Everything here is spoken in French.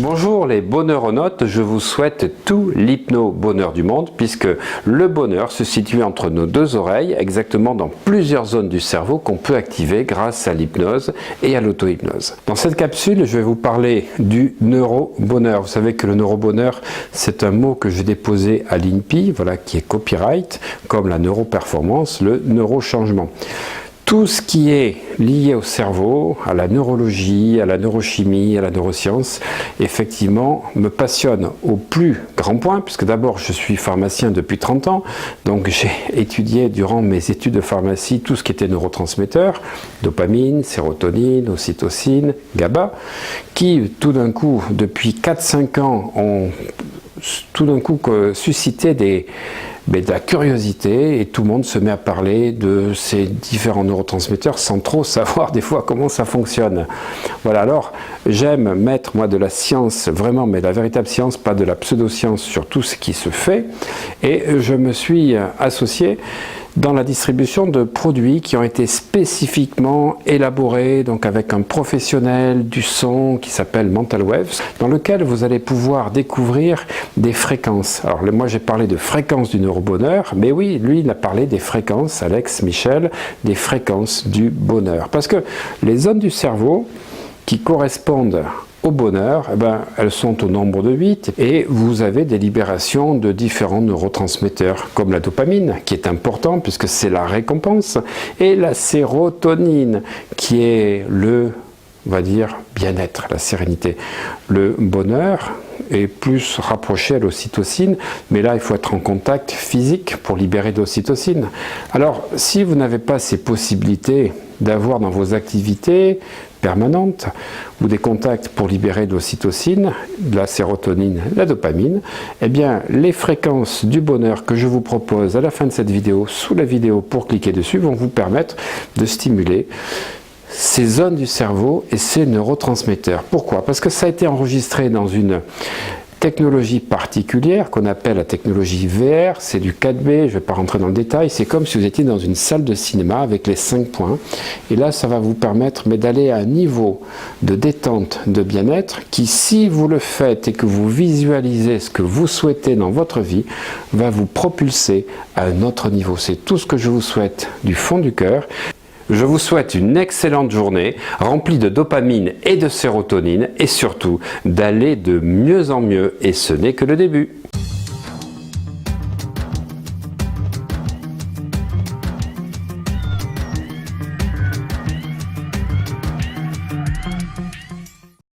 Bonjour les bonheuronautes, je vous souhaite tout l'hypno-bonheur du monde puisque le bonheur se situe entre nos deux oreilles, exactement dans plusieurs zones du cerveau qu'on peut activer grâce à l'hypnose et à l'auto-hypnose. Dans cette capsule, je vais vous parler du neurobonheur. Vous savez que le neurobonheur, c'est un mot que j'ai déposé à l'INPI, voilà, qui est copyright, comme la neuroperformance, le neurochangement. Tout ce qui est lié au cerveau, à la neurologie, à la neurochimie, à la neuroscience, effectivement, me passionne au plus grand point, puisque d'abord, je suis pharmacien depuis 30 ans, donc j'ai étudié durant mes études de pharmacie tout ce qui était neurotransmetteurs, dopamine, sérotonine, ocytocine, GABA, qui tout d'un coup, depuis 4-5 ans, ont tout d'un coup suscité de la curiosité et tout le monde se met à parler de ces différents neurotransmetteurs sans trop savoir des fois comment ça fonctionne. Voilà, alors j'aime mettre moi de la science vraiment, mais la véritable science, pas de la pseudo-science sur tout ce qui se fait, et je me suis associé dans la distribution de produits qui ont été spécifiquement élaborés donc avec un professionnel du son qui s'appelle Mental Waves, dans lequel vous allez pouvoir découvrir des fréquences. Alors moi j'ai parlé de fréquences du neurobonheur, mais oui, lui il a parlé des fréquences, Alex Michel, des fréquences du bonheur. Parce que les zones du cerveau qui correspondent au bonheur, elles sont au nombre de 8 et vous avez des libérations de différents neurotransmetteurs comme la dopamine qui est important puisque c'est la récompense et la sérotonine qui est le, on va dire, bien-être, la sérénité. Le bonheur est plus rapproché à l'ocytocine, mais là il faut être en contact physique pour libérer de l'ocytocine. Alors si vous n'avez pas ces possibilités d'avoir dans vos activités permanentes ou des contacts pour libérer de l'ocytocine, de la sérotonine, la dopamine, eh bien les fréquences du bonheur que je vous propose à la fin de cette vidéo, sous la vidéo pour cliquer dessus, vont vous permettre de stimuler ces zones du cerveau et ces neurotransmetteurs. Pourquoi? Parce que ça a été enregistré dans une technologie particulière qu'on appelle la technologie VR, c'est du 4D, je ne vais pas rentrer dans le détail, c'est comme si vous étiez dans une salle de cinéma avec les 5 points, et là ça va vous permettre d'aller à un niveau de détente, de bien-être, qui si vous le faites et que vous visualisez ce que vous souhaitez dans votre vie, va vous propulser à un autre niveau. C'est tout ce que je vous souhaite du fond du cœur. Je vous souhaite une excellente journée, remplie de dopamine et de sérotonine, et surtout d'aller de mieux en mieux, et ce n'est que le début.